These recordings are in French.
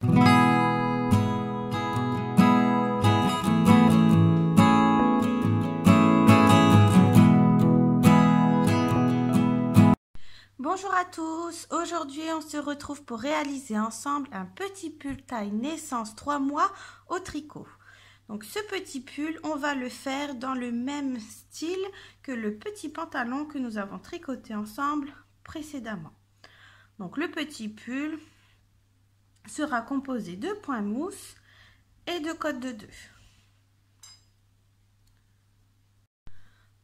Bonjour à tous, aujourd'hui on se retrouve pour réaliser ensemble un petit pull taille naissance 3 mois au tricot. Donc ce petit pull, on va le faire dans le même style que le petit pantalon que nous avons tricoté ensemble précédemment. Donc le petit pull sera composé de points mousse et de côtes de 2.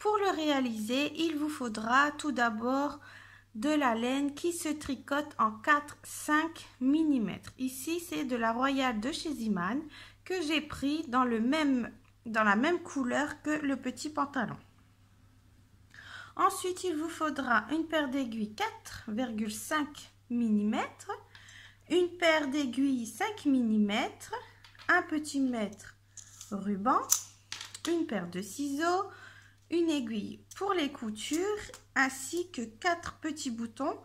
Pour le réaliser, il vous faudra tout d'abord de la laine qui se tricote en 4-5 mm. Ici, c'est de la Royale de chez Ziman que j'ai pris dans la même couleur que le petit pantalon. Ensuite, il vous faudra une paire d'aiguilles 4,5 mm, une paire d'aiguilles 5 mm, un petit mètre ruban, une paire de ciseaux, une aiguille pour les coutures ainsi que 4 petits boutons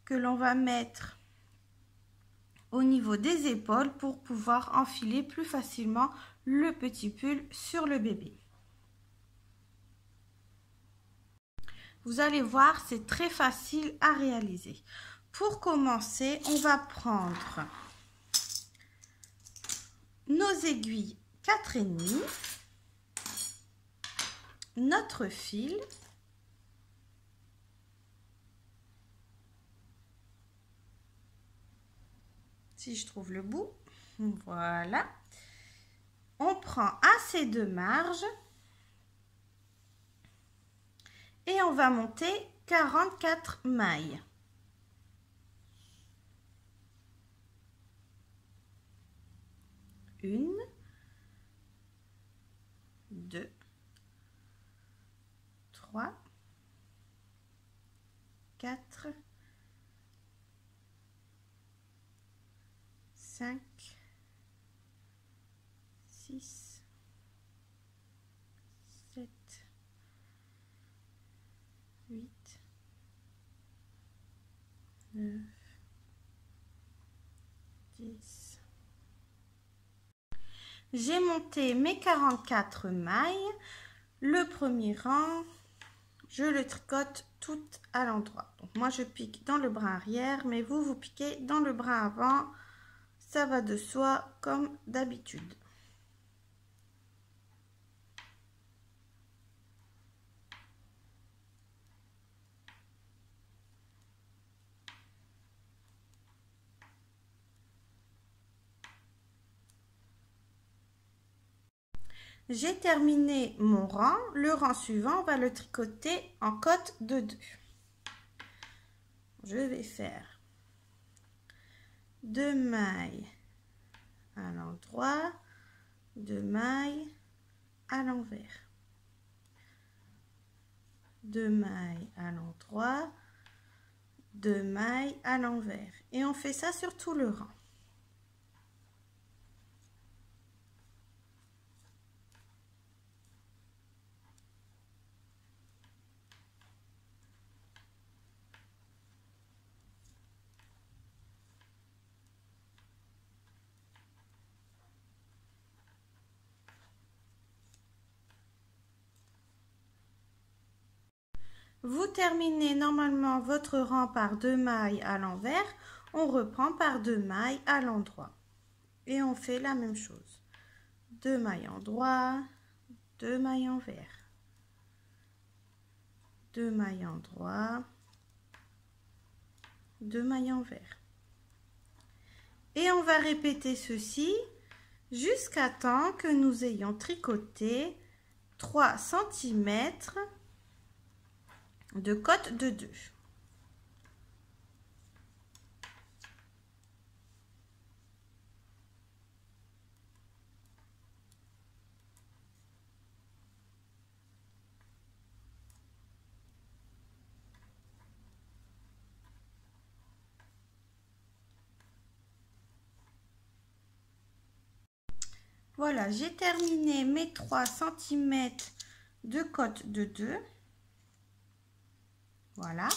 que l'on va mettre au niveau des épaules pour pouvoir enfiler plus facilement le petit pull sur le bébé. Vous allez voir, c'est très facile à réaliser. Pour commencer, on va prendre nos aiguilles 4,5, notre fil, si je trouve le bout, voilà, on prend assez de marge et on va monter 44 mailles. Une, 2, 3, 4, 5, 6, 7, 8, 9, 10. J'ai monté mes 44 mailles. Le premier rang, je le tricote tout à l'endroit. Donc moi je pique dans le bras arrière, mais vous piquez dans le bras avant. Ça va de soi comme d'habitude. J'ai terminé mon rang. Le rang suivant, on va le tricoter en côte de 2. Je vais faire 2 mailles à l'endroit, 2 mailles à l'envers, 2 mailles à l'endroit, 2 mailles à l'envers. Et on fait ça sur tout le rang. Vous terminez normalement votre rang par 2 mailles à l'envers, on reprend par 2 mailles à l'endroit. Et on fait la même chose. 2 mailles endroit, 2 mailles envers, 2 mailles endroit, 2 mailles envers. Et on va répéter ceci jusqu'à temps que nous ayons tricoté 3 cm de côte de 2. Voilà, j'ai terminé mes 3 cm de côte de 2. Voilà.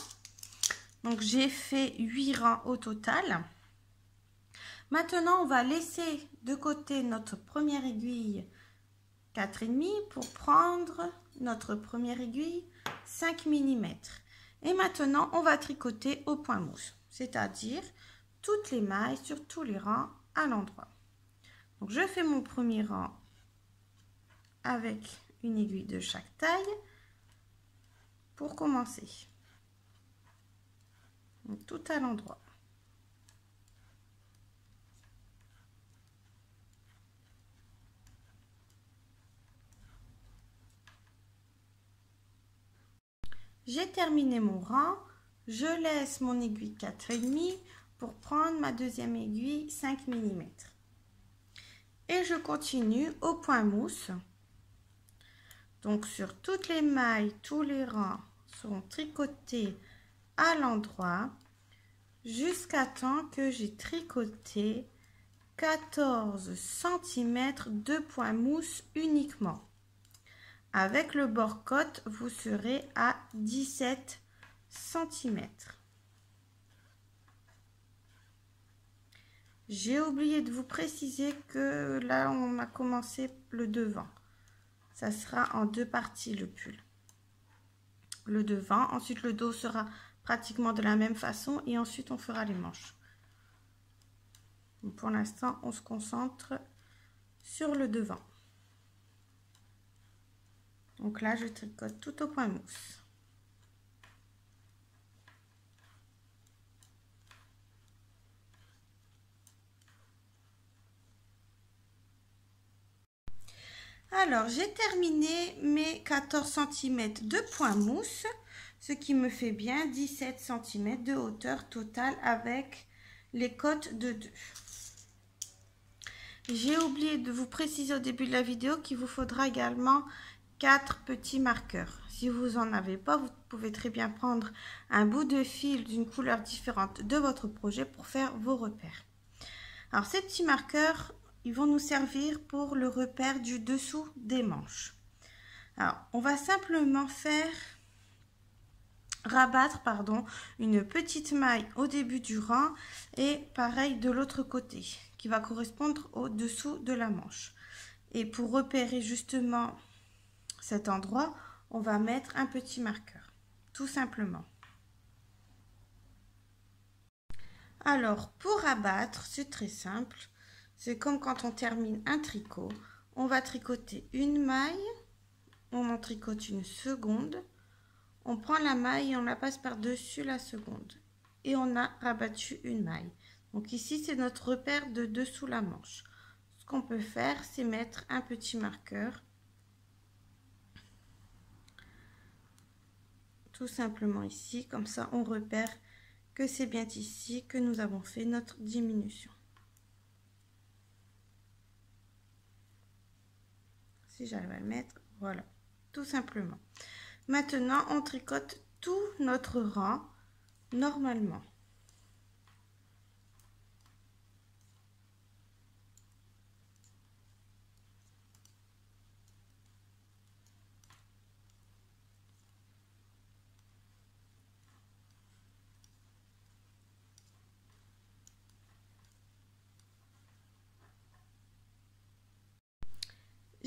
Donc, j'ai fait 8 rangs au total. Maintenant, on va laisser de côté notre première aiguille 4,5 pour prendre notre première aiguille 5 mm. Et maintenant, on va tricoter au point mousse, c'est-à-dire toutes les mailles sur tous les rangs à l'endroit. Donc, je fais mon premier rang avec une aiguille de chaque taille pour commencer. Donc, tout à l'endroit. J'ai terminé mon rang, je laisse mon aiguille 4,5 pour prendre ma deuxième aiguille 5 mm. Et je continue au point mousse. Donc sur toutes les mailles, tous les rangs seront tricotés à l'endroit jusqu'à temps que j'ai tricoté 14 cm de point mousse uniquement. Avec le bord côte, vous serez à 17 cm. J'ai oublié de vous préciser que là, on a commencé le devant. Ça sera en deux parties le pull. Le devant, ensuite le dos sera pratiquement de la même façon et ensuite on fera les manches. Pour l'instant, on se concentre sur le devant. Donc là, je tricote tout au point mousse. Alors, j'ai terminé mes 14 cm de point mousse, ce qui me fait bien 17 cm de hauteur totale avec les côtes de 2. J'ai oublié de vous préciser au début de la vidéo qu'il vous faudra également 4 petits marqueurs. Si vous n'en avez pas, vous pouvez très bien prendre un bout de fil d'une couleur différente de votre projet pour faire vos repères. Alors, ces petits marqueurs, ils vont nous servir pour le repère du dessous des manches. Alors, on va simplement rabattre une petite maille au début du rang et pareil de l'autre côté qui va correspondre au dessous de la manche. Et pour repérer justement cet endroit, on va mettre un petit marqueur, tout simplement. Alors, pour abattre, c'est très simple. C'est comme quand on termine un tricot. On va tricoter une maille, on en tricote une seconde, on prend la maille et on la passe par-dessus la seconde. Et on a rabattu une maille. Donc ici, c'est notre repère de dessous la manche. Ce qu'on peut faire, c'est mettre un petit marqueur. Tout simplement ici, comme ça on repère que c'est bien ici que nous avons fait notre diminution. Si j'arrive à le mettre, voilà, tout simplement. Maintenant, on tricote tout notre rang normalement.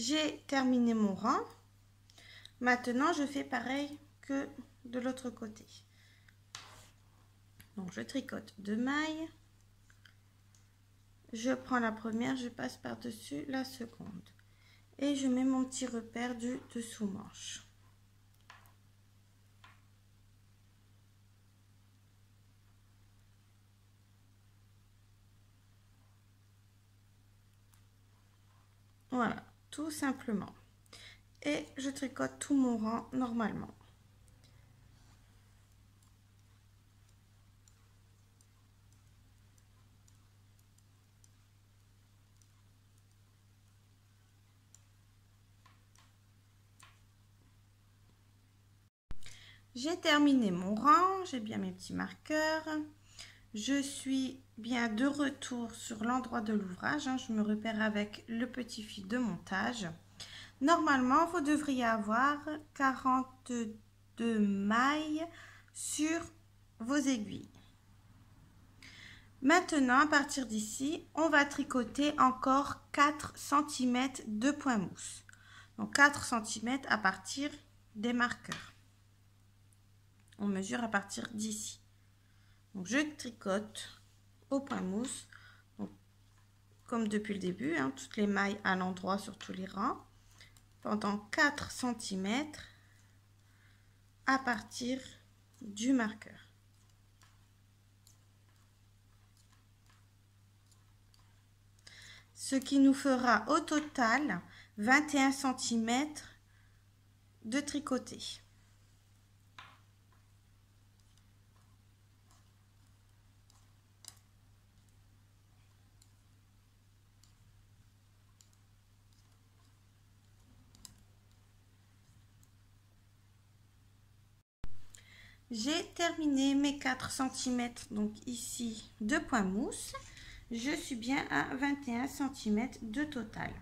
J'ai terminé mon rang. Maintenant, je fais pareil que de l'autre côté. Donc, je tricote 2 mailles. Je prends la première, je passe par-dessus la seconde. Et je mets mon petit repère du dessous manche. Voilà, tout simplement. Et je tricote tout mon rang normalement. J'ai terminé mon rang, j'ai bien mes petits marqueurs. Je suis bien de retour sur l'endroit de l'ouvrage. Je me repère avec le petit fil de montage. Normalement, vous devriez avoir 42 mailles sur vos aiguilles. Maintenant, à partir d'ici, on va tricoter encore 4 cm de point mousse. Donc 4 cm à partir des marqueurs. On mesure à partir d'ici. Donc je tricote au point mousse, donc, comme depuis le début, hein, toutes les mailles à l'endroit sur tous les rangs, pendant 4 cm à partir du marqueur. Ce qui nous fera au total 21 cm de tricoté. J'ai terminé mes 4 cm, donc ici, de point mousse. Je suis bien à 21 cm de total.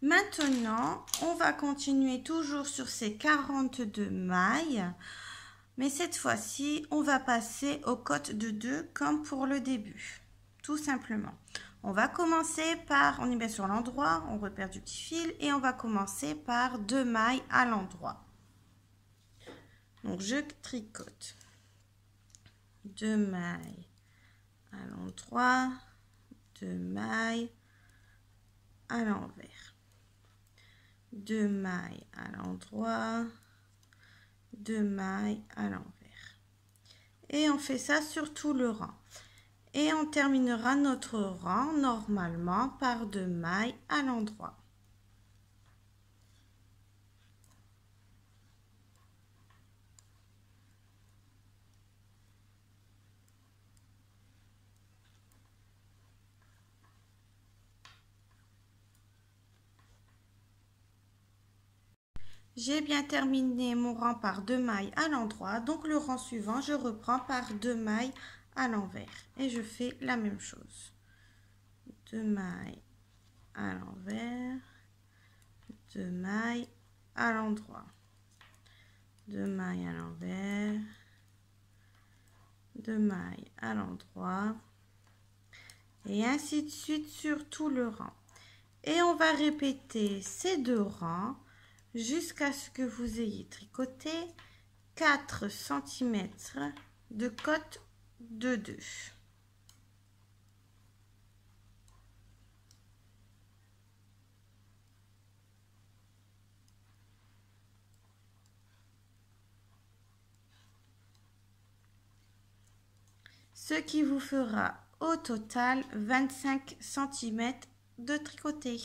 Maintenant, on va continuer toujours sur ces 42 mailles. Mais cette fois-ci, on va passer au côte de 2 comme pour le début. Tout simplement. On va commencer par, on est bien sur l'endroit, on repère du petit fil et on va commencer par 2 mailles à l'endroit. Donc je tricote 2 mailles à l'endroit, 2 mailles à l'envers, 2 mailles à l'endroit, 2 mailles à l'envers. Et on fait ça sur tout le rang. Et on terminera notre rang normalement par 2 mailles à l'endroit. J'ai bien terminé mon rang par 2 mailles à l'endroit, donc le rang suivant, je reprends par 2 mailles à l'envers et je fais la même chose. 2 mailles à l'envers, 2 mailles à l'endroit, 2 mailles à l'envers, 2 mailles à l'endroit et ainsi de suite sur tout le rang. Et on va répéter ces 2 rangs jusqu'à ce que vous ayez tricoté 4 cm de côte de 2. Ce qui vous fera au total 25 cm de tricoté.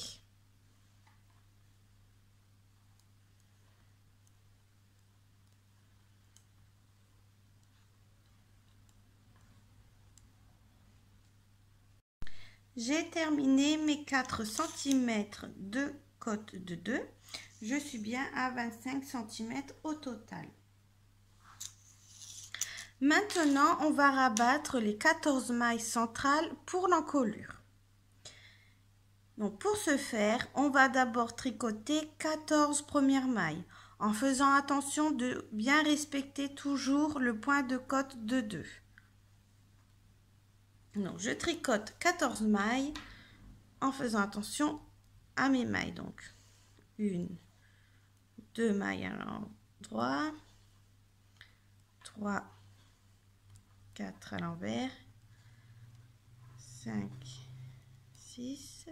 J'ai terminé mes 4 cm de côte de 2. Je suis bien à 25 cm au total. Maintenant, on va rabattre les 14 mailles centrales pour l'encolure. Donc, pour ce faire, on va d'abord tricoter 14 premières mailles en faisant attention de bien respecter toujours le point de côte de 2. Donc, je tricote 14 mailles en faisant attention à mes mailles. Donc, 1, 2 mailles à l'endroit, 3, 4 à l'envers, 5, 6,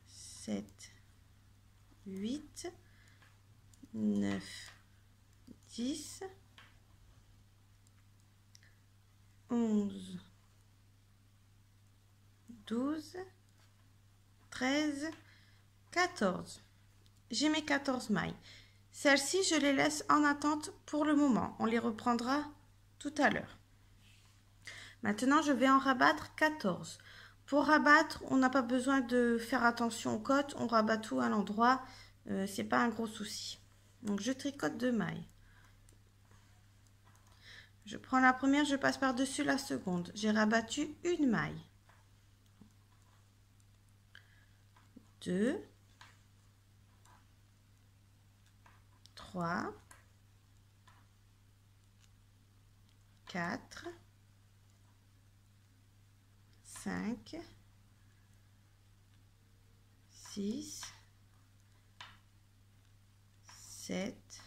7, 8, 9, 10, 11, 12, 13, 14. J'ai mes 14 mailles. Celles-ci, je les laisse en attente pour le moment. On les reprendra tout à l'heure. Maintenant, je vais en rabattre 14. Pour rabattre, on n'a pas besoin de faire attention aux côtes. On rabat tout à l'endroit. C'est pas un gros souci. Donc, je tricote 2 mailles. Je prends la première, je passe par-dessus la seconde. J'ai rabattu une maille. 2, 3, 4, 5, 6, 7,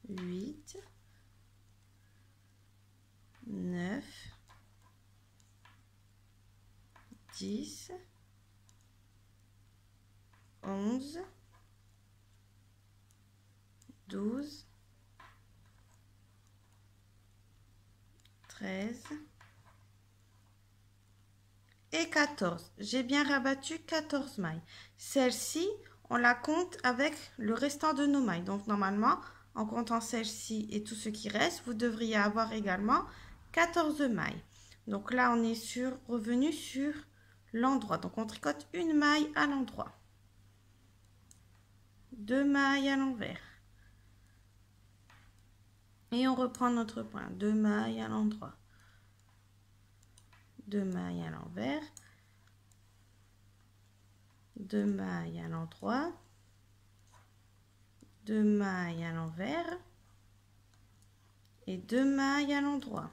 8, 9, 10, 11, 12, 13 et 14. J'ai bien rabattu 14 mailles. Celle-ci, on la compte avec le restant de nos mailles. Donc, normalement, en comptant celle-ci et tout ce qui reste, vous devriez avoir également 14 mailles. Donc là, on est revenu sur l'endroit. Donc, on tricote une maille à l'endroit. 2 mailles à l'envers. Et on reprend notre point. 2 mailles à l'endroit. 2 mailles à l'envers. 2 mailles à l'endroit. 2 mailles à l'envers. Et 2 mailles à l'endroit.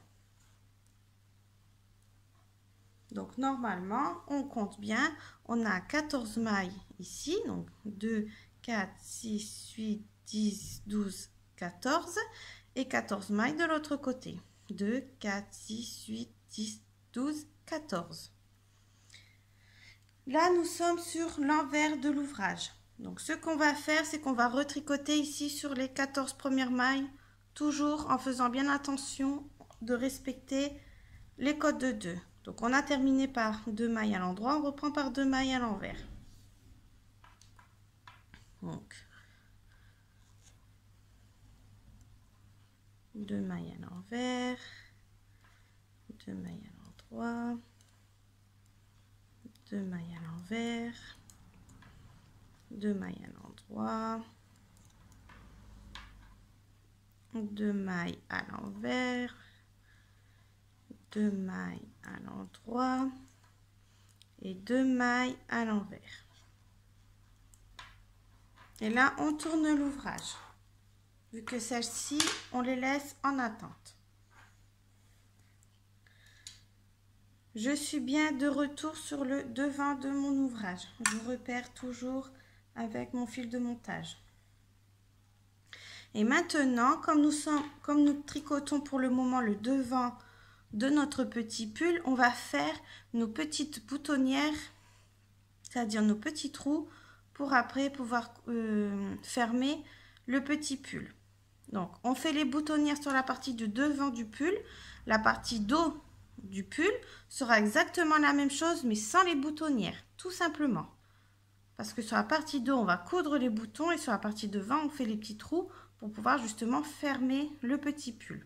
Donc, normalement, on compte bien. On a 14 mailles ici. Donc, 2, 4, 6, 8, 10, 12, 14. Et 14 mailles de l'autre côté. 2, 4, 6, 8, 10, 12, 14. Là, nous sommes sur l'envers de l'ouvrage. Donc, ce qu'on va faire, c'est qu'on va retricoter ici sur les 14 premières mailles, toujours en faisant bien attention de respecter les codes de 2. Donc, on a terminé par 2 mailles à l'endroit, on reprend par 2 mailles à l'envers. Donc, 2 mailles à l'envers, 2 mailles à l'endroit, 2 mailles à l'envers, 2 mailles à l'endroit, 2 mailles à l'envers, 2 mailles à l'endroit et 2 mailles à l'envers. Et là, on tourne l'ouvrage. Vu que celles-ci, on les laisse en attente. Je suis bien de retour sur le devant de mon ouvrage. Je repère toujours avec mon fil de montage. Et maintenant, comme nous tricotons pour le moment le devant de notre petit pull, on va faire nos petites boutonnières, c'est-à-dire nos petits trous, pour après pouvoir fermer le petit pull. Donc, on fait les boutonnières sur la partie de devant du pull. La partie dos du pull sera exactement la même chose, mais sans les boutonnières, tout simplement. Parce que sur la partie dos, on va coudre les boutons et sur la partie devant, on fait les petits trous pour pouvoir justement fermer le petit pull.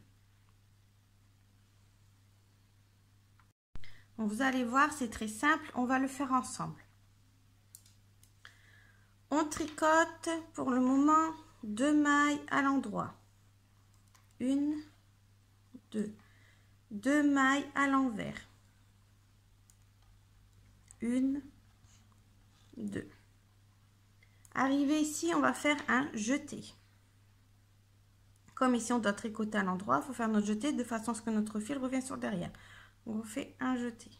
Donc, vous allez voir, c'est très simple, on va le faire ensemble. On tricote pour le moment 2 mailles à l'endroit. 1, 2. 2 mailles à l'envers. 1, 2. Arrivé ici, on va faire un jeté. Comme ici, on doit tricoter à l'endroit, il faut faire notre jeté de façon à ce que notre fil revienne sur derrière. On fait un jeté.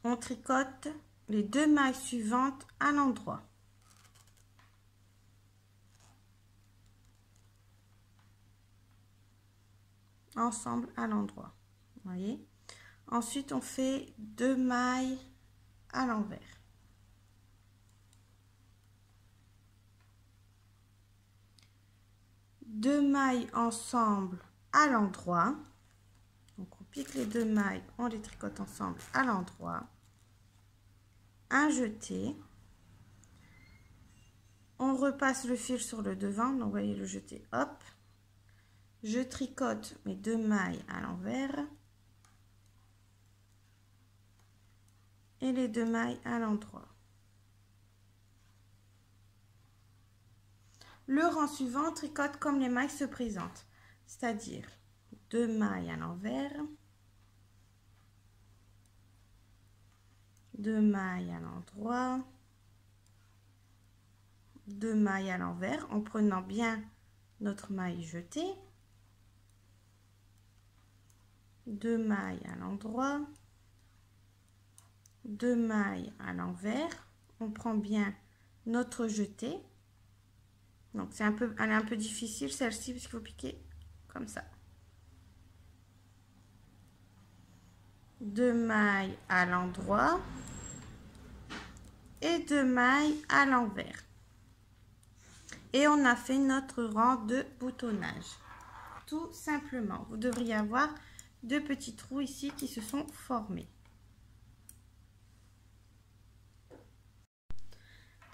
On tricote les 2 mailles suivantes à l'endroit. Ensemble à l'endroit. Vous voyez? Ensuite, on fait 2 mailles à l'envers. Deux mailles ensemble à l'endroit. Donc, on pique les 2 mailles, on les tricote ensemble à l'endroit. Un jeté. On repasse le fil sur le devant. Donc, vous voyez le jeté, hop. Je tricote mes 2 mailles à l'envers. Et les 2 mailles à l'endroit. Le rang suivant, on tricote comme les mailles se présentent, c'est-à-dire 2 mailles à l'envers, 2 mailles à l'endroit, 2 mailles à l'envers en prenant bien notre maille jetée, 2 mailles à l'endroit, 2 mailles à l'envers. On prend bien notre jeté. Donc elle est un peu difficile celle-ci parce qu'il faut piquer comme ça. 2 mailles à l'endroit et 2 mailles à l'envers. Et on a fait notre rang de boutonnage. Tout simplement. Vous devriez avoir 2 petits trous ici qui se sont formés.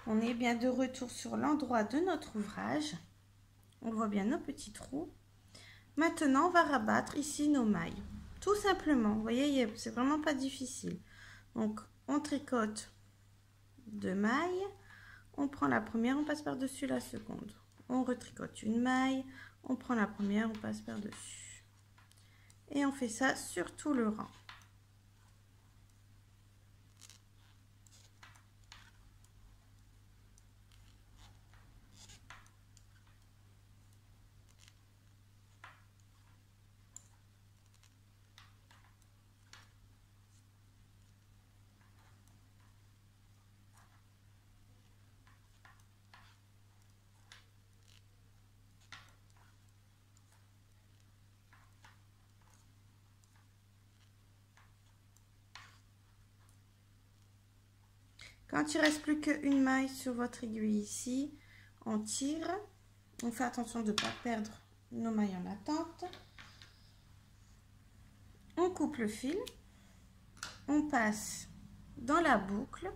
On est bien de retour sur l'endroit de notre ouvrage. On voit bien nos petits trous. Maintenant, on va rabattre ici nos mailles. Tout simplement. Vous voyez, c'est vraiment pas difficile. Donc, on tricote 2 mailles. On prend la première, on passe par-dessus la seconde. On retricote une maille. On prend la première, on passe par-dessus. Et on fait ça sur tout le rang. Quand il ne reste plus qu'une maille sur votre aiguille ici, on tire. On fait attention de ne pas perdre nos mailles en attente. On coupe le fil. On passe dans la boucle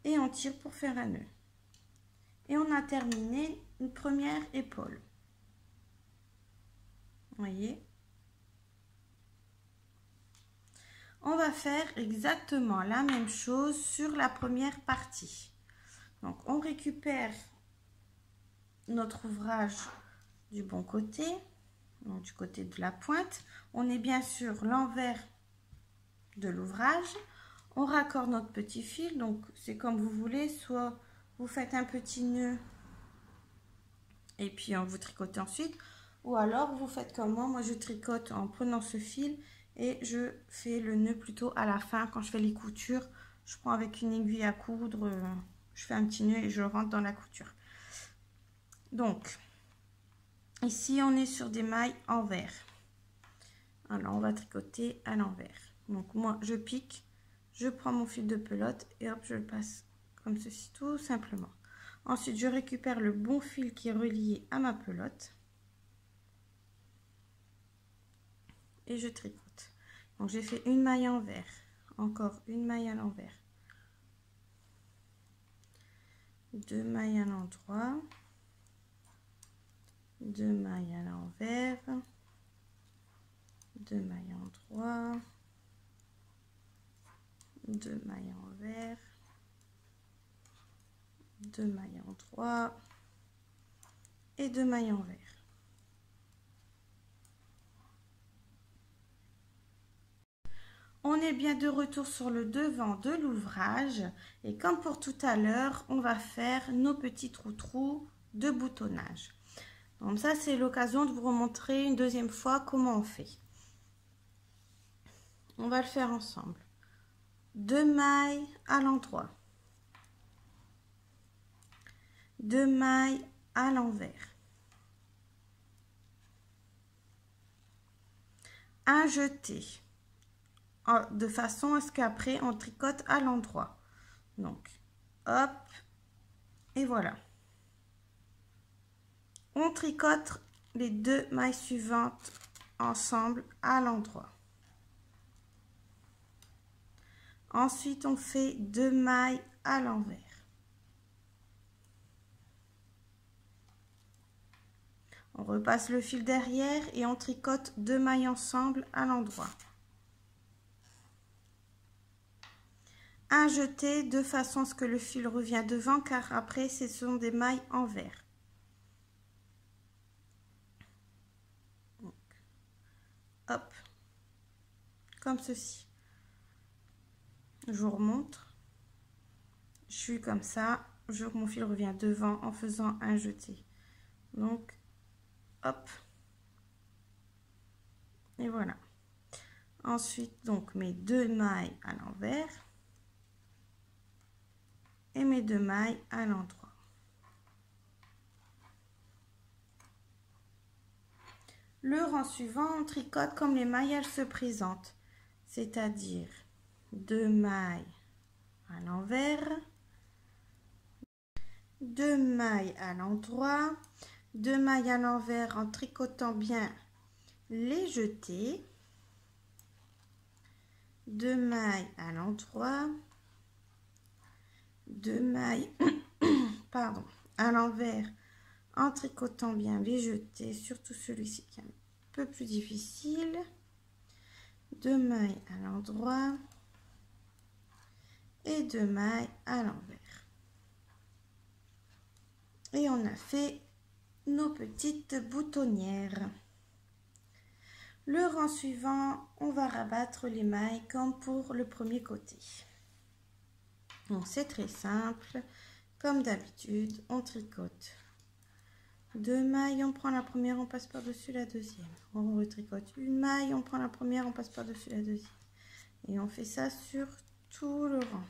et on tire pour faire un nœud. Et on a terminé une première épaule. Vous voyez ? On va faire exactement la même chose sur la première partie. Donc, on récupère notre ouvrage du bon côté, donc du côté de la pointe. On est bien sur l'envers de l'ouvrage. On raccorde notre petit fil, donc c'est comme vous voulez, soit vous faites un petit nœud et puis vous tricotez ensuite, ou alors vous faites comme moi je tricote en prenant ce fil et je fais le nœud plutôt à la fin. Quand je fais les coutures, je prends avec une aiguille à coudre, je fais un petit nœud et je rentre dans la couture. Donc ici on est sur des mailles envers. Alors on va tricoter à l'envers. Donc moi je pique, je prends mon fil de pelote et hop je le passe comme ceci tout simplement. Ensuite je récupère le bon fil qui est relié à ma pelote et je tricote. Donc j'ai fait une maille envers, encore une maille à l'envers, 2 mailles à l'endroit, 2 mailles à l'envers, 2 mailles en droit, 2 mailles envers, 2 mailles en droit et 2 mailles envers. On est bien de retour sur le devant de l'ouvrage et comme pour tout à l'heure, on va faire nos petits trous de boutonnage. Donc ça, c'est l'occasion de vous remontrer une deuxième fois comment on fait. On va le faire ensemble. 2 mailles à l'endroit, 2 mailles à l'envers, un jeté de façon à ce qu'après on tricote à l'endroit. Donc hop et voilà, on tricote les 2 mailles suivantes ensemble à l'endroit. Ensuite on fait 2 mailles à l'envers, on repasse le fil derrière et on tricote 2 mailles ensemble à l'endroit. Un jeté de façon à ce que le fil revient devant car après ce sont des mailles envers. Donc, hop, comme ceci. Je vous remontre. Je suis comme ça, mon fil revient devant en faisant un jeté. Donc hop, et voilà. Ensuite, donc mes 2 mailles à l'envers et mes 2 mailles à l'endroit. Le rang suivant, on tricote comme les mailles elles se présentent, c'est-à-dire 2 mailles à l'envers, 2 mailles à l'endroit, 2 mailles à l'envers en tricotant bien les jetés, 2 mailles à l'endroit, 2 mailles pardon, à l'envers en tricotant bien les jetés, surtout celui-ci qui est un peu plus difficile, 2 mailles à l'endroit et 2 mailles à l'envers. Et on a fait nos petites boutonnières. Le rang suivant, on va rabattre les mailles comme pour le premier côté. Donc c'est très simple, comme d'habitude, on tricote 2 mailles, on prend la première, on passe par-dessus la deuxième. On retricote une maille, on prend la première, on passe par-dessus la deuxième. Et on fait ça sur tout le rang.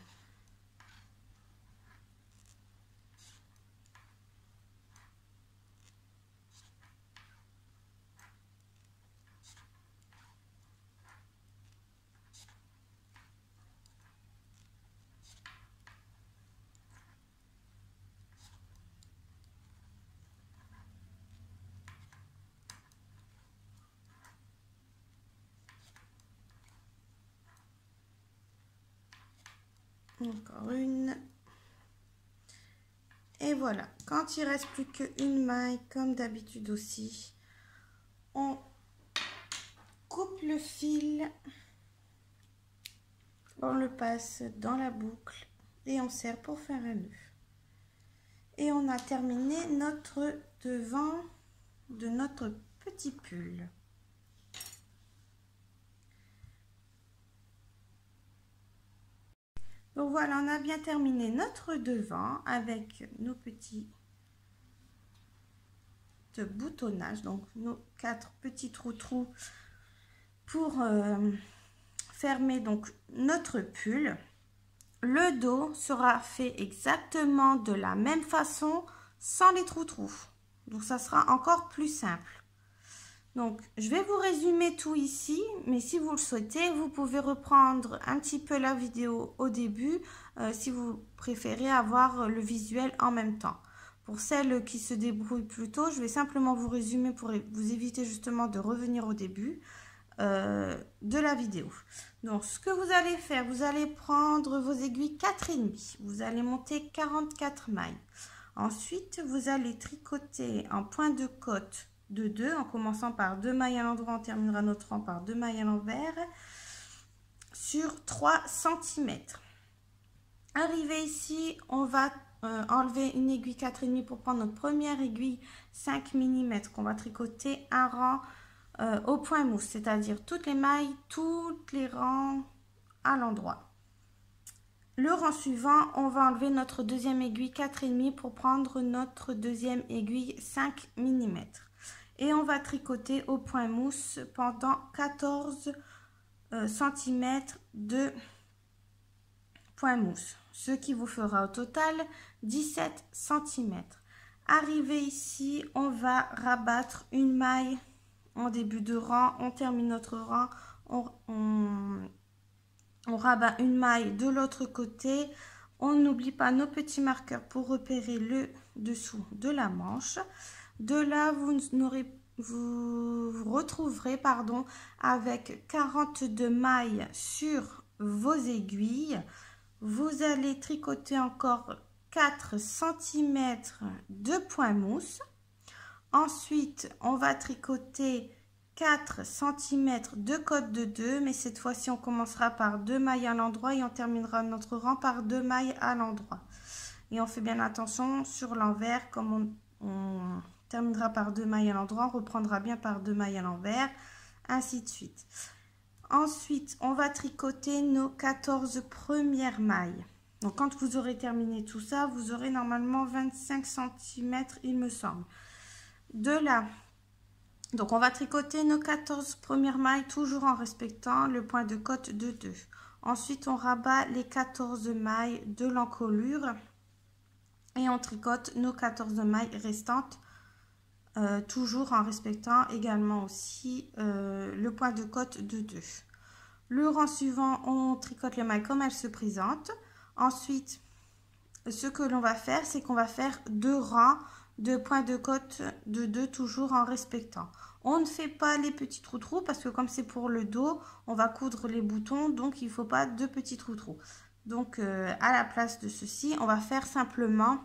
Encore une. Et voilà, quand il reste plus qu'une maille, comme d'habitude aussi, on coupe le fil, on le passe dans la boucle et on serre pour faire un nœud. Et on a terminé notre devant de notre petit pull. Donc voilà, on a bien terminé notre devant avec nos petits boutonnage, donc nos 4 petits trous pour fermer donc notre pull. Le dos sera fait exactement de la même façon sans les trous, donc ça sera encore plus simple. Donc je vais vous résumer tout ici, mais si vous le souhaitez, vous pouvez reprendre un petit peu la vidéo au début si vous préférez avoir le visuel en même temps. Pour celles qui se débrouillent plus tôt, je vais simplement vous résumer pour vous éviter justement de revenir au début de la vidéo. Donc ce que vous allez faire, vous allez prendre vos aiguilles 4,5, vous allez monter 44 mailles. Ensuite, vous allez tricoter en point de côte de 2, en commençant par 2 mailles à l'endroit, on terminera notre rang par 2 mailles à l'envers, sur 3 cm. Arrivé ici, on va enlever une aiguille 4,5 pour prendre notre première aiguille 5 mm qu'on va tricoter un rang au point mousse, c'est-à-dire toutes les mailles, tous les rangs à l'endroit. Le rang suivant, on va enlever notre deuxième aiguille 4,5 pour prendre notre deuxième aiguille 5 mm. Et on va tricoter au point mousse pendant 14 cm de point mousse, ce qui vous fera au total 17 cm. Arrivé ici, on va rabattre une maille en début de rang, on termine notre rang, on rabat une maille de l'autre côté, on n'oublie pas nos petits marqueurs pour repérer le dessous de la manche. De là, vous retrouverez avec 42 mailles sur vos aiguilles. Vous allez tricoter encore 4 cm de point mousse. Ensuite, on va tricoter 4 cm de côte de 2, mais cette fois-ci, on commencera par 2 mailles à l'endroit et on terminera notre rang par 2 mailles à l'endroit. Et on fait bien attention sur l'envers, comme on terminera par 2 mailles à l'endroit, on reprendra bien par 2 mailles à l'envers, ainsi de suite. Ensuite, on va tricoter nos 14 premières mailles. Donc, quand vous aurez terminé tout ça, vous aurez normalement 25 cm, il me semble. De là, Donc on va tricoter nos 14 premières mailles toujours en respectant le point de côte de 2. Ensuite on rabat les 14 mailles de l'encolure et on tricote nos 14 mailles restantes toujours en respectant également aussi le point de côte de 2. Le rang suivant, on tricote les mailles comme elles se présentent. Ensuite, ce que l'on va faire, c'est qu'on va faire 2 rangs de points de côte de 2 toujours en respectant. On ne fait pas les petits trous parce que comme c'est pour le dos, on va coudre les boutons, donc il ne faut pas de petits trous. Donc à la place de ceci, on va faire simplement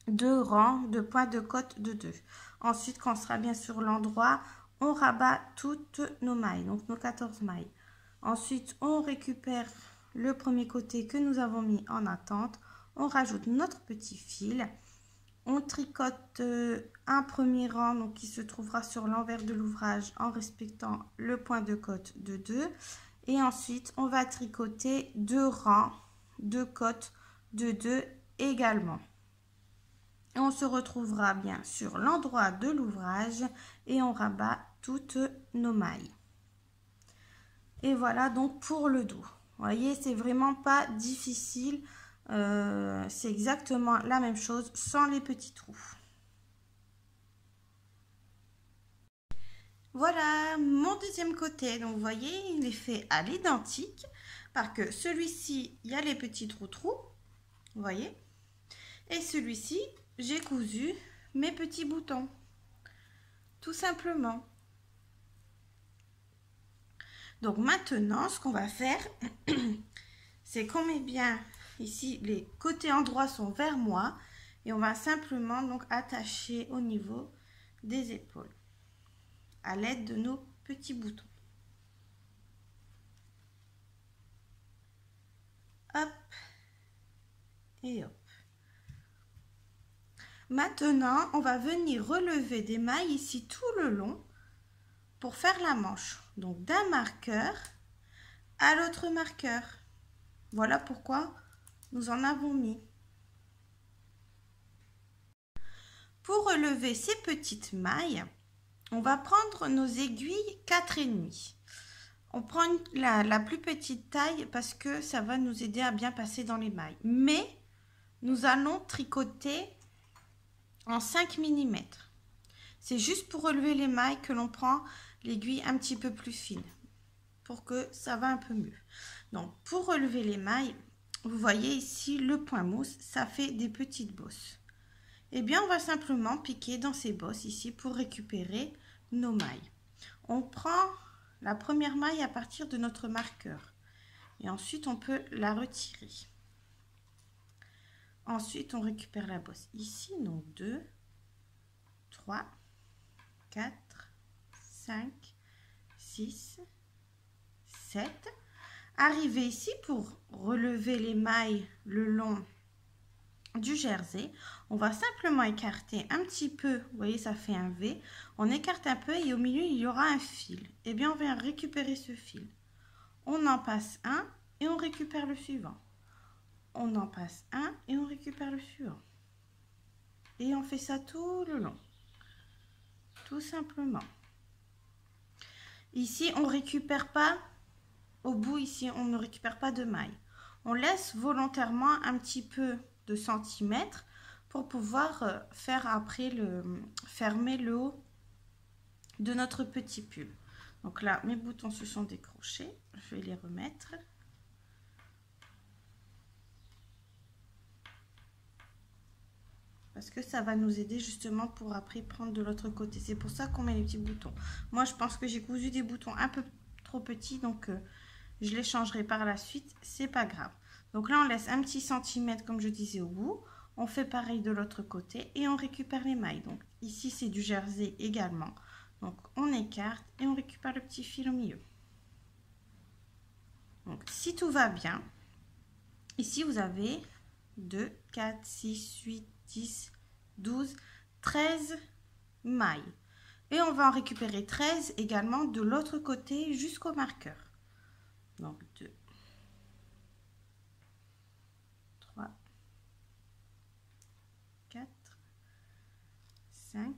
2 rangs de points de côte de 2. Ensuite, quand on sera bien sur l'endroit, on rabat toutes nos mailles, donc nos 14 mailles. Ensuite, on récupère le premier côté que nous avons mis en attente. On rajoute notre petit fil. On tricote un premier rang donc, qui se trouvera sur l'envers de l'ouvrage en respectant le point de côte de 2. Et ensuite, on va tricoter 2 rangs de côte de 2 également. Et on se retrouvera bien sur l'endroit de l'ouvrage et on rabat toutes nos mailles. Et voilà donc pour le dos. Vous voyez, c'est vraiment pas difficile. C'est exactement la même chose sans les petits trous. Voilà mon deuxième côté. Donc vous voyez, il est fait à l'identique parce que celui-ci, il y a les petits trous. Vous voyez. Et celui-ci, j'ai cousu mes petits boutons. Tout simplement. Donc maintenant, ce qu'on va faire, c'est qu'on met bien ici, les côtés endroits sont vers moi et on va simplement donc attacher au niveau des épaules à l'aide de nos petits boutons. Hop et hop. Maintenant, on va venir relever des mailles ici tout le long pour faire la manche. Donc d'un marqueur à l'autre marqueur. Voilà pourquoi nous en avons mis. Pour relever ces petites mailles, on va prendre nos aiguilles 4,5. On prend la plus petite taille parce que ça va nous aider à bien passer dans les mailles. Mais nous allons tricoter en 5 mm. C'est juste pour relever les mailles que l'on prend l'aiguille un petit peu plus fine pour que ça va un peu mieux. Donc pour relever les mailles, vous voyez ici le point mousse, ça fait des petites bosses. Eh bien on va simplement piquer dans ces bosses ici pour récupérer nos mailles. On prend la première maille à partir de notre marqueur et ensuite on peut la retirer. Ensuite on récupère la bosse ici, donc 2, 3, 4, 5, 6, 7. Arrivé ici pour relever les mailles le long du jersey, on va simplement écarter un petit peu, vous voyez ça fait un V, on écarte un peu et au milieu il y aura un fil. Et bien on vient récupérer ce fil, on en passe un et on récupère le suivant, on en passe un et on récupère le suivant, et on fait ça tout le long, tout simplement. Ici on récupère pas, au bout ici on ne récupère pas de mailles, on laisse volontairement un petit peu de centimètres pour pouvoir faire après fermer le haut de notre petit pull. Donc là mes boutons se sont décrochés, je vais les remettre. Parce que ça va nous aider justement pour après prendre de l'autre côté. C'est pour ça qu'on met les petits boutons. Moi je pense que j'ai cousu des boutons un peu trop petits, donc je les changerai par la suite, c'est pas grave. Donc là on laisse un petit centimètre comme je disais au bout. On fait pareil de l'autre côté et on récupère les mailles. Donc ici c'est du jersey également. Donc on écarte et on récupère le petit fil au milieu. Donc si tout va bien, ici vous avez 2, 4, 6, 8, 10, 12, 13 mailles. Et on va en récupérer 13 également de l'autre côté jusqu'au marqueur. Donc 2, 3, 4, 5,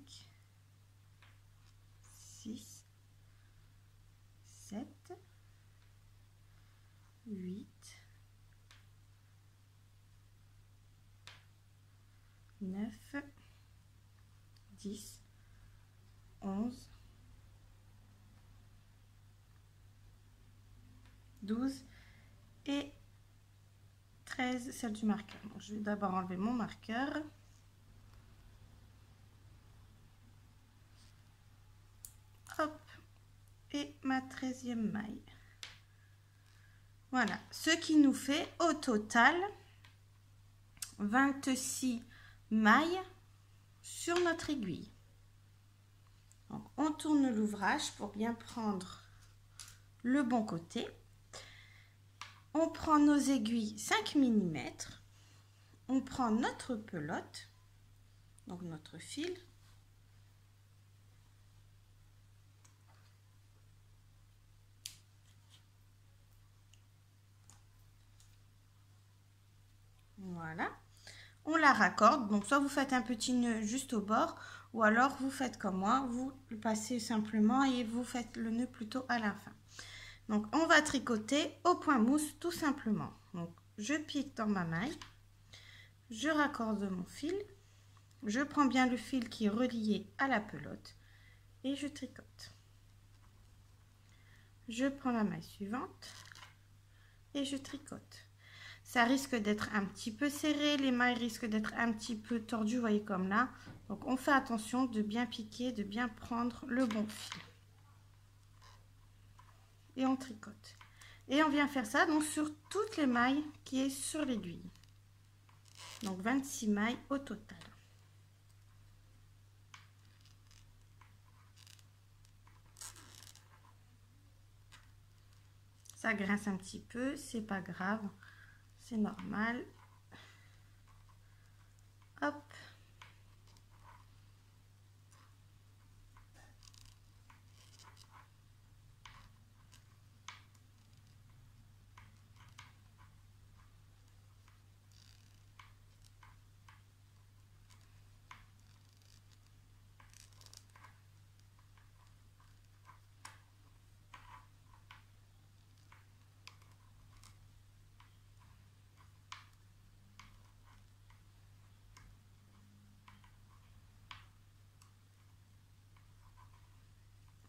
6, 7, 8, 9, 10, 11, 12 et 13, celle du marqueur. Donc, je vais d'abord enlever mon marqueur. Hop, et ma 13e maille. Voilà, ce qui nous fait au total 26 mailles sur notre aiguille. Donc, on tourne l'ouvrage pour bien prendre le bon côté. On prend nos aiguilles 5 mm. On prend notre pelote, donc notre fil. Voilà. On la raccorde. Donc, soit vous faites un petit nœud juste au bord, ou alors vous faites comme moi, vous le passez simplement et vous faites le nœud plutôt à la fin. Donc, on va tricoter au point mousse tout simplement. Donc, je pique dans ma maille, je raccorde mon fil, je prends bien le fil qui est relié à la pelote et je tricote. Je prends la maille suivante et je tricote. Ça risque d'être un petit peu serré, les mailles risquent d'être un petit peu tordues, vous voyez comme là. Donc, on fait attention de bien piquer, de bien prendre le bon fil. Et on tricote. Et on vient faire ça donc sur toutes les mailles qui est sur l'aiguille. Donc 26 mailles au total. Ça grince un petit peu, c'est pas grave, c'est normal. Hop.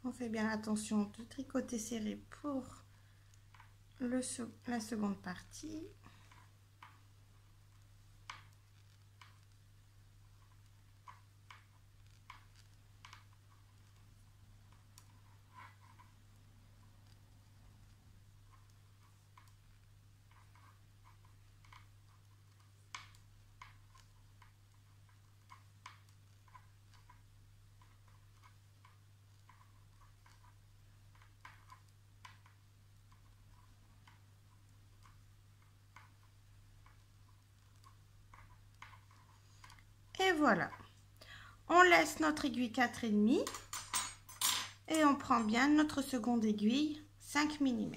On fait bien attention de tricoter serré pour la seconde partie. Et voilà, on laisse notre aiguille 4,5 et on prend bien notre seconde aiguille 5 mm.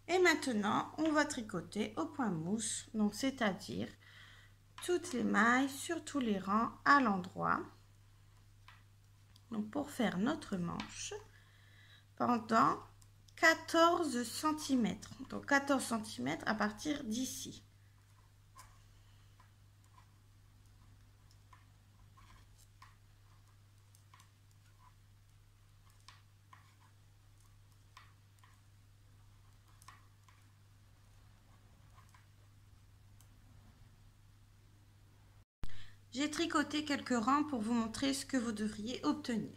Et maintenant, on va tricoter au point mousse, donc c'est-à-dire toutes les mailles sur tous les rangs à l'endroit. Donc pour faire notre manche pendant 14 cm. Donc 14 cm à partir d'ici. J'ai tricoté quelques rangs pour vous montrer ce que vous devriez obtenir.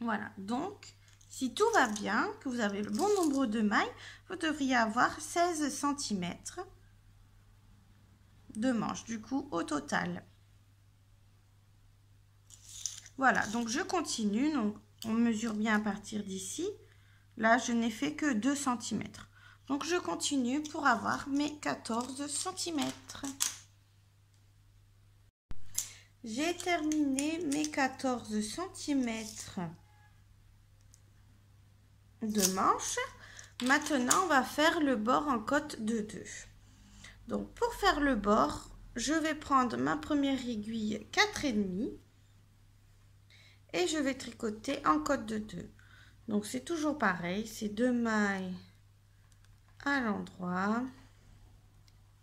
Voilà, donc si tout va bien, que vous avez le bon nombre de mailles, vous devriez avoir 16 cm de manches du coup au total. Voilà, donc je continue, donc on mesure bien à partir d'ici. Là, je n'ai fait que 2 cm. Donc je continue pour avoir mes 14 cm. J'ai terminé mes 14 cm de manches. Maintenant, on va faire le bord en côte de 2. Donc, pour faire le bord, je vais prendre ma première aiguille 4,5 et je vais tricoter en côte de 2. Donc c'est toujours pareil, c'est 2 mailles à l'endroit,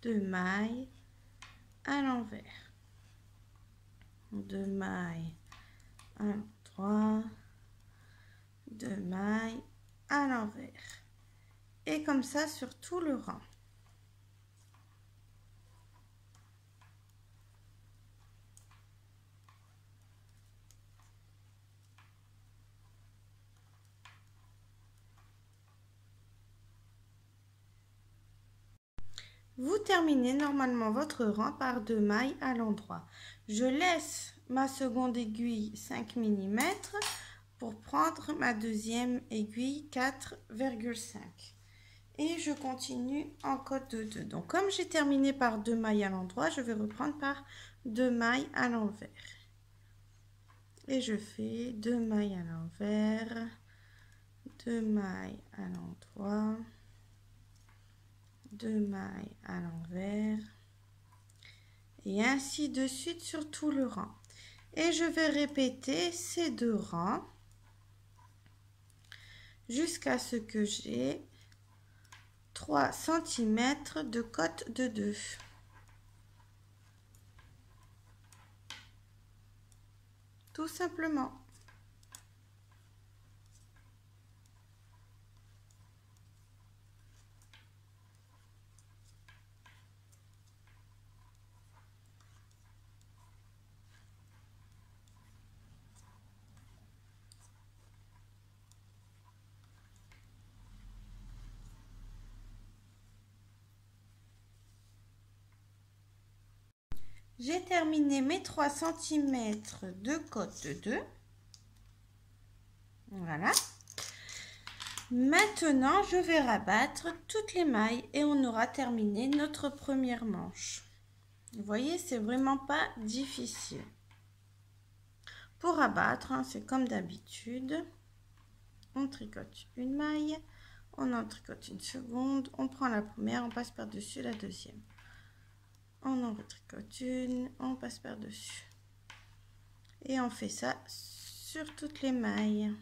2 mailles à l'envers, 2 mailles à l'endroit, 2 mailles à l'envers, et comme ça sur tout le rang. Vous terminez normalement votre rang par 2 mailles à l'endroit. Je laisse ma seconde aiguille 5 mm pour prendre ma deuxième aiguille 4,5 et je continue en côte de 2. Donc comme j'ai terminé par 2 mailles à l'endroit, je vais reprendre par 2 mailles à l'envers. Et je fais 2 mailles à l'envers, 2 mailles à l'endroit, 2 mailles à l'envers, et ainsi de suite sur tout le rang. Et je vais répéter ces 2 rangs jusqu'à ce que j'ai 3 cm de côte de 2. Tout simplement. J'ai terminé mes 3 cm de côte de 2. Voilà. Maintenant, je vais rabattre toutes les mailles et on aura terminé notre première manche. Vous voyez, c'est vraiment pas difficile. Pour rabattre, hein, c'est comme d'habitude. On tricote une maille, on en tricote une seconde, on prend la première, on passe par-dessus la deuxième. On en retricote une, on passe par-dessus. Et on fait ça sur toutes les mailles.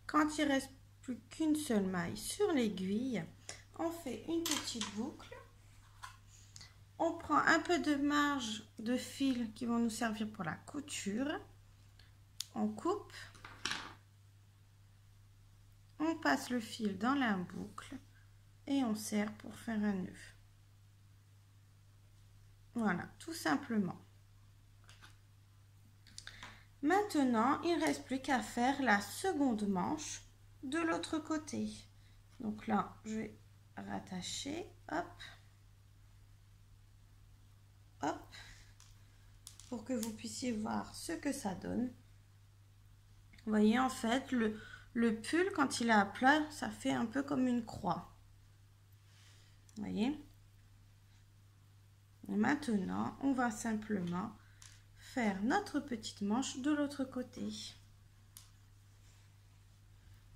Quand il reste plus qu'une seule maille sur l'aiguille, on fait une petite boucle. On prend un peu de marge de fil qui vont nous servir pour la couture. On coupe. On passe le fil dans la boucle et on serre pour faire un nœud. Voilà, tout simplement. Maintenant, il ne reste plus qu'à faire la seconde manche de l'autre côté. Donc là, je vais rattacher, hop, hop, pour que vous puissiez voir ce que ça donne. Vous voyez, en fait, le pull, quand il est à plat, ça fait un peu comme une croix. Vous voyez? Et maintenant, on va simplement faire notre petite manche de l'autre côté.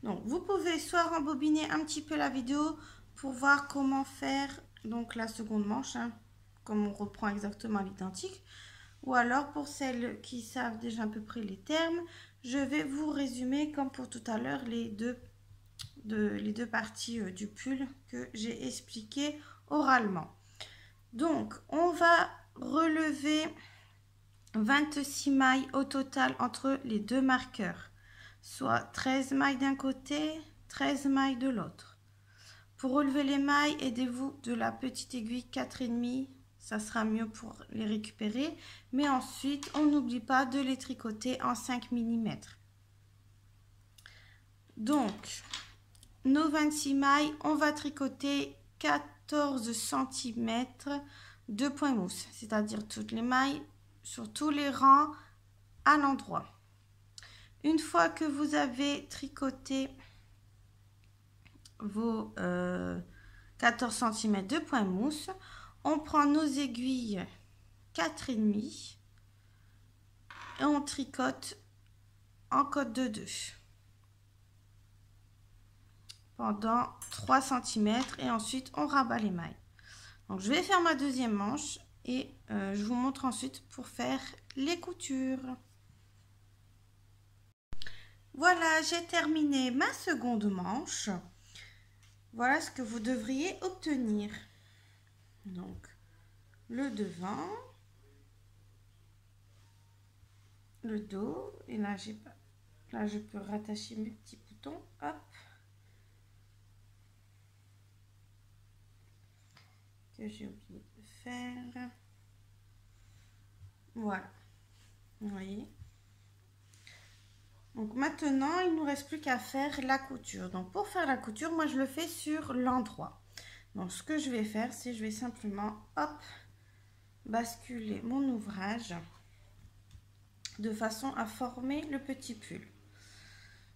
Donc, vous pouvez soit rembobiner un petit peu la vidéo pour voir comment faire donc la seconde manche, hein, comme on reprend exactement l'identique. Ou alors, pour celles qui savent déjà à peu près les termes, je vais vous résumer comme pour tout à l'heure les deux parties du pull que j'ai expliqué oralement. Donc, on va relever 26 mailles au total entre les deux marqueurs, soit 13 mailles d'un côté, 13 mailles de l'autre. Pour relever les mailles, aidez-vous de la petite aiguille 4,5, ça sera mieux pour les récupérer. Mais ensuite, on n'oublie pas de les tricoter en 5 mm. Donc, nos 26 mailles, on va tricoter 14 cm de point mousse, c'est-à-dire toutes les mailles sur tous les rangs à l'endroit. Une fois que vous avez tricoté vos 14 cm de point mousse, on prend nos aiguilles 4,5 et on tricote en côte de 2 pendant 3 cm et ensuite on rabat les mailles. Donc je vais faire ma deuxième manche et je vous montre ensuite pour faire les coutures. Voilà, j'ai terminé ma seconde manche. Voilà ce que vous devriez obtenir. Donc le devant, le dos, et là j'ai pas, là je peux rattacher mes petits boutons, hop, que j'ai oublié de faire. Voilà, vous voyez. Donc maintenant il nous reste plus qu'à faire la couture. Donc pour faire la couture, moi je le fais sur l'endroit. Donc ce que je vais faire, c'est je vais simplement hop basculer mon ouvrage de façon à former le petit pull.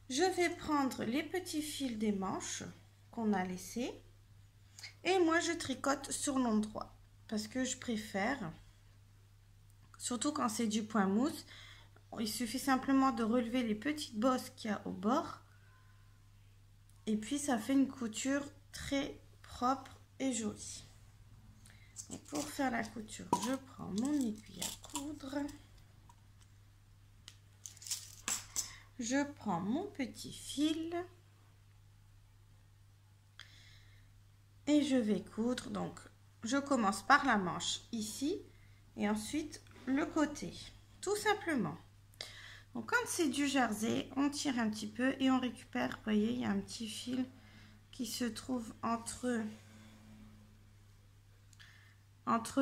Je vais prendre les petits fils des manches qu'on a laissés et moi je tricote sur l'endroit parce que je préfère, surtout quand c'est du point mousse, il suffit simplement de relever les petites bosses qu'il y a au bord et puis ça fait une couture très propre et jolie. Et pour faire la couture, je prends mon aiguille à coudre, je prends mon petit fil et je vais coudre. Donc je commence par la manche ici et ensuite le côté, tout simplement. Donc quand c'est du jersey, on tire un petit peu et on récupère, vous voyez, il y a un petit fil qui se trouve entre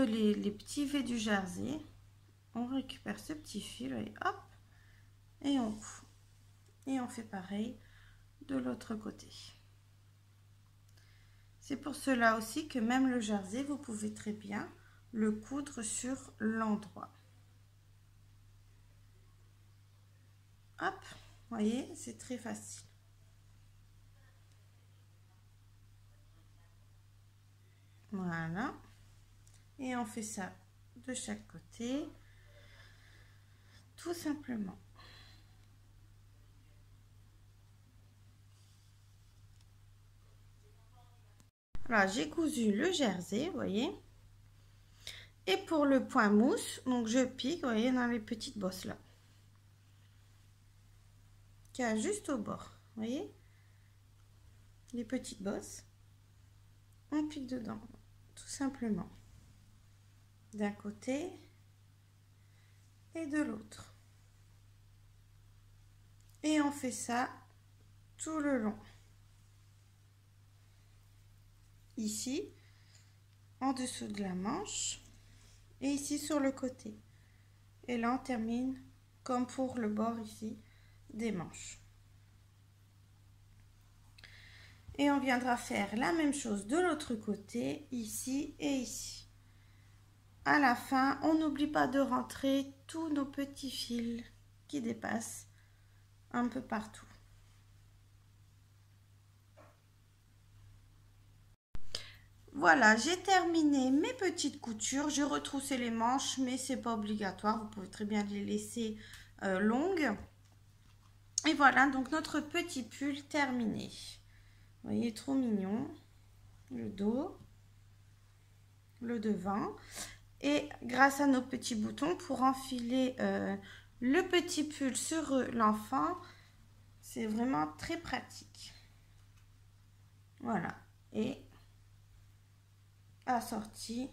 les petits V du jersey. On récupère ce petit fil et hop, et on coud. Et on fait pareil de l'autre côté. C'est pour cela aussi que même le jersey, vous pouvez très bien le coudre sur l'endroit. Hop, vous voyez, c'est très facile. Voilà. Et on fait ça de chaque côté, tout simplement. Voilà, j'ai cousu le jersey, vous voyez. Et pour le point mousse, donc je pique, vous voyez, dans les petites bosses là. Qui a juste au bord, vous voyez. Les petites bosses. On pique dedans, tout simplement. D'un côté et de l'autre. Et on fait ça tout le long. Ici, en dessous de la manche et ici sur le côté. Et là, on termine comme pour le bord ici des manches. Et on viendra faire la même chose de l'autre côté, ici et ici. À la fin, on n'oublie pas de rentrer tous nos petits fils qui dépassent un peu partout. Voilà, j'ai terminé mes petites coutures. J'ai retroussé les manches, mais c'est pas obligatoire. Vous pouvez très bien les laisser longues. Et voilà, donc notre petit pull terminé. Vous voyez, trop mignon. Le dos, le devant. Et grâce à nos petits boutons, pour enfiler le petit pull sur l'enfant, c'est vraiment très pratique. Voilà. Et assorti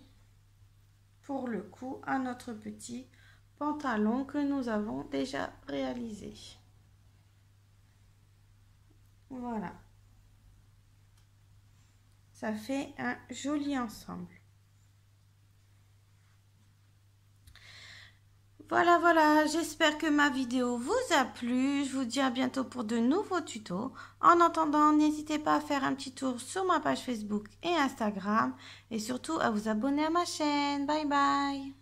pour le coup à notre petit pantalon que nous avons déjà réalisé. Voilà. Ça fait un joli ensemble. Voilà, j'espère que ma vidéo vous a plu. Je vous dis à bientôt pour de nouveaux tutos. En attendant, n'hésitez pas à faire un petit tour sur ma page Facebook et Instagram. Et surtout à vous abonner à ma chaîne. Bye bye.